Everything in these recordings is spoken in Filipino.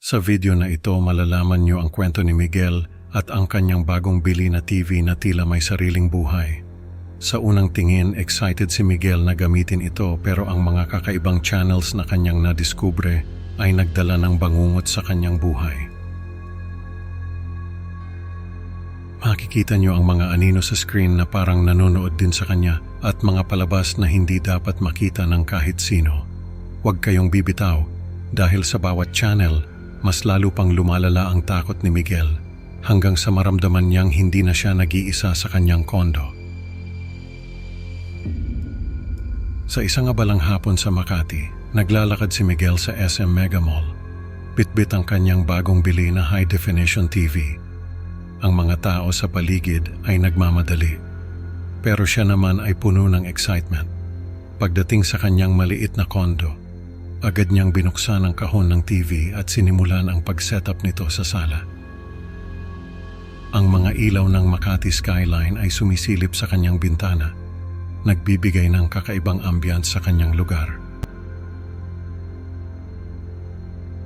Sa video na ito malalaman niyo ang kwento ni Miguel at ang kanyang bagong bili na TV na tila may sariling buhay. Sa unang tingin, excited si Miguel na gamitin ito pero ang mga kakaibang channels na kanyang nadiskubre ay nagdala ng bangungot sa kanyang buhay. Makikita niyo ang mga anino sa screen na parang nanonood din sa kanya at mga palabas na hindi dapat makita ng kahit sino. Huwag kayong bibitaw dahil sa bawat channel, mas lalo pang lumalala ang takot ni Miguel hanggang sa maramdaman niyang hindi na siya nag-iisa sa kanyang kondo. Sa isang abalang hapon sa Makati, naglalakad si Miguel sa SM Mega Mall. Bitbit ang kanyang bagong bili na high-definition TV. Ang mga tao sa paligid ay nagmamadali. Pero siya naman ay puno ng excitement. Pagdating sa kanyang maliit na kondo, agad niyang binuksan ang kahon ng TV at sinimulan ang pag-setup nito sa sala. Ang mga ilaw ng Makati skyline ay sumisilip sa kanyang bintana, nagbibigay ng kakaibang ambiance sa kanyang lugar.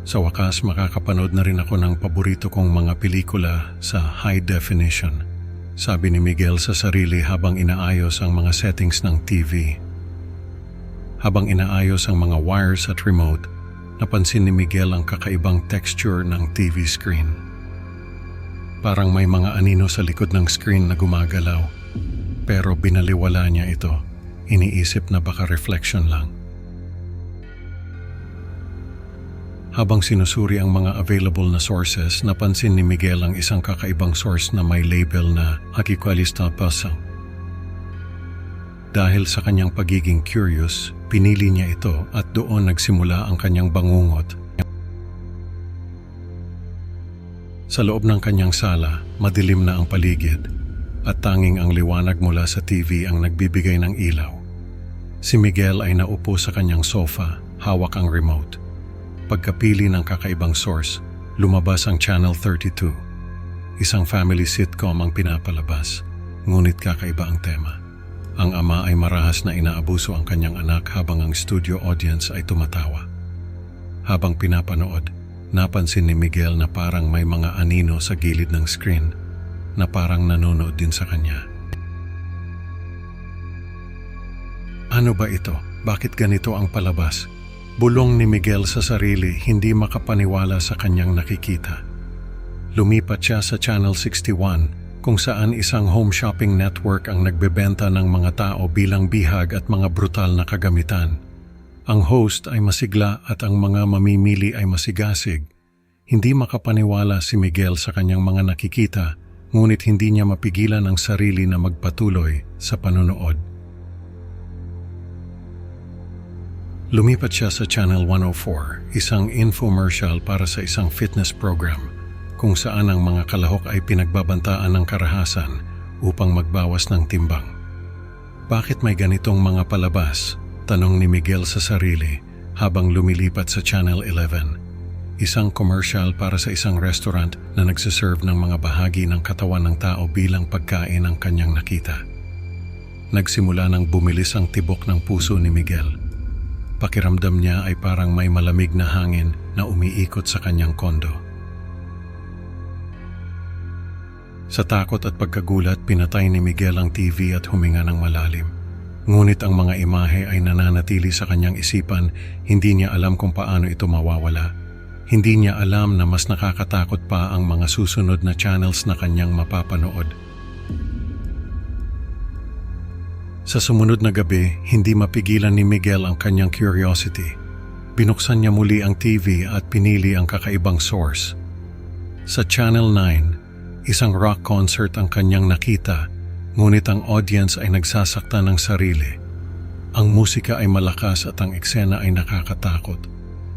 Sa wakas, makakapanood na rin ako ng paborito kong mga pelikula sa high definition, sabi ni Miguel sa sarili habang inaayos ang mga settings ng TV. Habang inaayos ang mga wires at remote, napansin ni Miguel ang kakaibang texture ng TV screen. Parang may mga anino sa likod ng screen na gumagalaw, pero binaliwala niya ito. Iniisip na baka reflection lang. Habang sinusuri ang mga available na sources, napansin ni Miguel ang isang kakaibang source na may label na Akikwalista Pasang. Dahil sa kanyang pagiging curious, pinili niya ito at doon nagsimula ang kanyang bangungot. Sa loob ng kanyang sala, madilim na ang paligid at tanging ang liwanag mula sa TV ang nagbibigay ng ilaw. Si Miguel ay naupo sa kanyang sofa, hawak ang remote. Pagkapili ng kakaibang source, lumabas ang Channel 32. Isang family sitcom ang pinapalabas, ngunit kakaiba ang tema. Ang ama ay marahas na inaabuso ang kanyang anak habang ang studio audience ay tumatawa. Habang pinapanood, napansin ni Miguel na parang may mga anino sa gilid ng screen na parang nanonood din sa kanya. Ano ba ito? Bakit ganito ang palabas? Bulong ni Miguel sa sarili, hindi makapaniwala sa kanyang nakikita. Lumipat siya sa Channel 61 kung saan isang home shopping network ang nagbebenta ng mga tao bilang bihag at mga brutal na kagamitan. Ang host ay masigla at ang mga mamimili ay masigasig. Hindi makapaniwala si Miguel sa kanyang mga nakikita, ngunit hindi niya mapigilan ang sarili na magpatuloy sa panonood. Lumipat siya sa Channel 104, isang infomercial para sa isang fitness program, kung saan ang mga kalahok ay pinagbabantaan ng karahasan upang magbawas ng timbang. Bakit may ganitong mga palabas? Tanong ni Miguel sa sarili habang lumilipat sa Channel 11. Isang commercial para sa isang restaurant na nagsiserve ng mga bahagi ng katawan ng tao bilang pagkain ang kanyang nakita. Nagsimula nang bumilis ang tibok ng puso ni Miguel. Pakiramdam niya ay parang may malamig na hangin na umiikot sa kanyang kondo. Sa takot at pagkagulat, pinatay ni Miguel ang TV at huminga ng malalim. Ngunit ang mga imahe ay nananatili sa kanyang isipan, hindi niya alam kung paano ito mawawala. Hindi niya alam na mas nakakatakot pa ang mga susunod na channels na kanyang mapapanood. Sa sumunod na gabi, hindi mapigilan ni Miguel ang kanyang curiosity. Binuksan niya muli ang TV at pinili ang kakaibang source. Sa Channel 9, isang rock concert ang kanyang nakita, ngunit ang audience ay nagsasakta ng sarili. Ang musika ay malakas at ang eksena ay nakakatakot.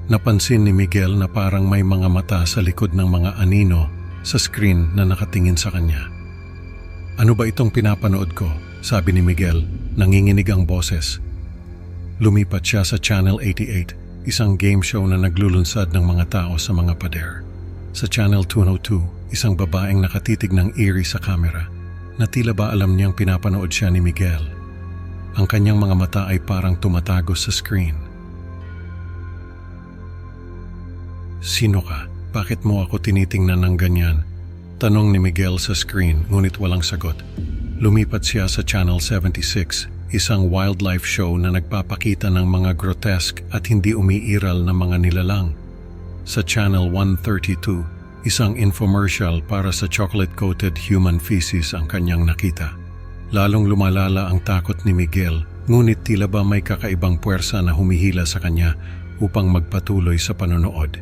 Napansin ni Miguel na parang may mga mata sa likod ng mga anino sa screen na nakatingin sa kanya. Ano ba itong pinapanood ko? Sabi ni Miguel, nanginginig ang boses. Lumipat siya sa Channel 88, isang game show na naglulunsad ng mga tao sa mga pader. Sa Channel 202, isang babaeng nakatitig ng eerie sa kamera na tila ba alam niyang pinapanood siya ni Miguel. Ang kanyang mga mata ay parang tumatagos sa screen. Sino ka? bakit mo ako tinitingnan ng ganyan? Tanong ni Miguel sa screen, ngunit walang sagot. Lumipat siya sa Channel 76, isang wildlife show na nagpapakita ng mga grotesque at hindi umiiral na mga nilalang. Sa Channel 132, isang infomercial para sa chocolate-coated human feces ang kanyang nakita. Lalong lumalala ang takot ni Miguel, ngunit tila ba may kakaibang puwersa na humihila sa kanya upang magpatuloy sa panonood.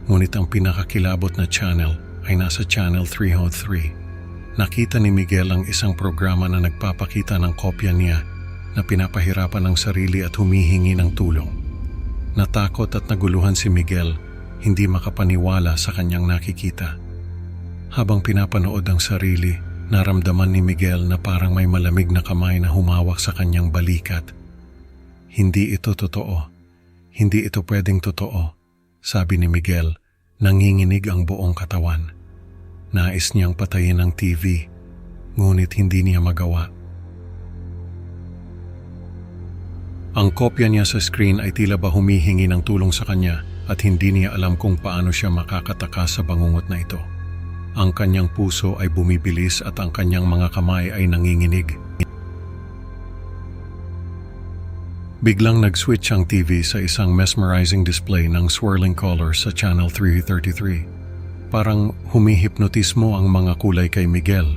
Ngunit ang pinakakilabot na channel ay nasa Channel 303. Nakita ni Miguel ang isang programa na nagpapakita ng kopya niya na pinapahirapan ng sarili at humihingi ng tulong. Natakot at naguluhan si Miguel, hindi makapaniwala sa kanyang nakikita. Habang pinapanood ang sarili, naramdaman ni Miguel na parang may malamig na kamay na humawak sa kanyang balikat. Hindi ito totoo. Hindi ito pwedeng totoo, sabi ni Miguel. Nanginginig ang buong katawan. Nais niyang patayin ang TV, ngunit hindi niya magawa. Ang kopya niya sa screen ay tila ba humihingi ng tulong sa kanya at hindi niya alam kung paano siya makakatakas sa bangungot na ito. Ang kanyang puso ay bumibilis at ang kanyang mga kamay ay nanginginig. Biglang nag-switch ang TV sa isang mesmerizing display ng swirling colors sa Channel 333. Parang humihipnotismo ang mga kulay kay Miguel.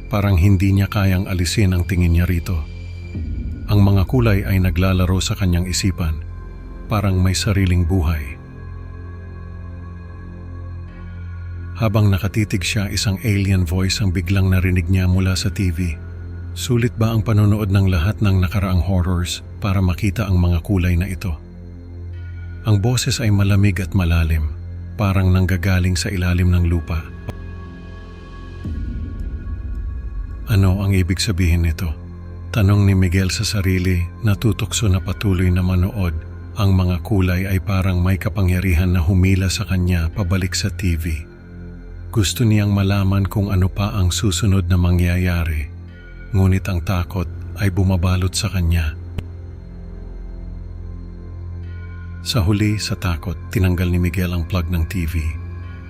Parang hindi niya kayang alisin ang tingin niya rito. Ang mga kulay ay naglalaro sa kanyang isipan. Parang may sariling buhay. Habang nakatitig siya, isang alien voice ang biglang narinig niya mula sa TV. Sulit ba ang panonood ng lahat ng nakaraang horrors para makita ang mga kulay na ito? Ang boses ay malamig at malalim, parang nanggagaling sa ilalim ng lupa. Ano ang ibig sabihin nito? Tanong ni Miguel sa sarili, natutokso na patuloy na manood. Ang mga kulay ay parang may kapangyarihan na humila sa kanya pabalik sa TV. Gusto niyang malaman kung ano pa ang susunod na mangyayari. Ngunit ang takot ay bumabalot sa kanya. Sa huli, sa takot, tinanggal ni Miguel ang plug ng TV.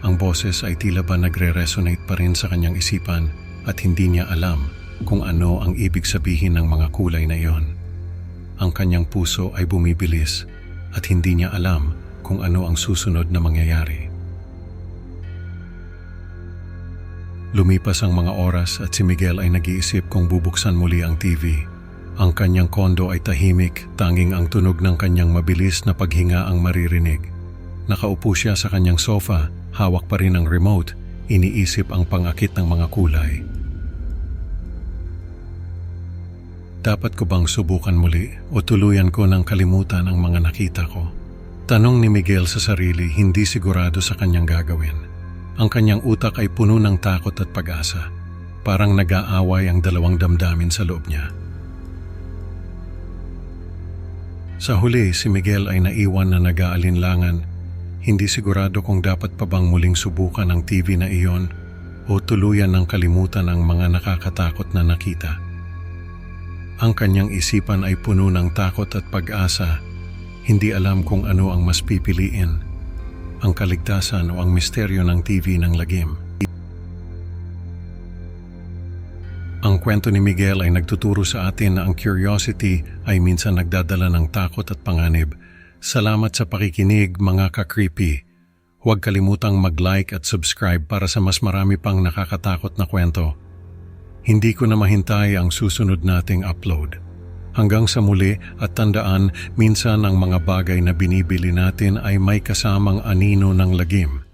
Ang boses ay tila ba nagre-resonate pa rin sa kanyang isipan at hindi niya alam kung ano ang ibig sabihin ng mga kulay na iyon. Ang kanyang puso ay bumibilis at hindi niya alam kung ano ang susunod na mangyayari. Lumipas ang mga oras at si Miguel ay nag-iisip kung bubuksan muli ang TV. Ang kanyang kondo ay tahimik, tanging ang tunog ng kanyang mabilis na paghinga ang maririnig. Nakaupo siya sa kanyang sofa, hawak pa rin ang remote, iniisip ang pangakit ng mga kulay. Dapat ko bang subukan muli o tuluyan ko ng kalimutan ang mga nakita ko? Tanong ni Miguel sa sarili, hindi sigurado sa kanyang gagawin. Ang kanyang utak ay puno ng takot at pag-asa. Parang nag-aaway ang dalawang damdamin sa loob niya. Sa huli, si Miguel ay naiwan na nag-aalinlangan. Hindi sigurado kung dapat pa bang muling subukan ang TV na iyon o tuluyan ng kalimutan ang mga nakakatakot na nakita. Ang kanyang isipan ay puno ng takot at pag-asa. Hindi alam kung ano ang mas pipiliin. Ang kaligtasan o ang misteryo ng TV ng lagim. Ang kwento ni Miguel ay nagtuturo sa atin na ang curiosity ay minsan nagdadala ng takot at panganib. Salamat sa pakikinig, mga ka-creepy. Huwag kalimutang mag-like at subscribe para sa mas marami pang nakakatakot na kwento. Hindi ko na mahintay ang susunod nating upload. Hanggang sa muli at tandaan, minsan ang mga bagay na binibili natin ay may kasamang anino ng lagim.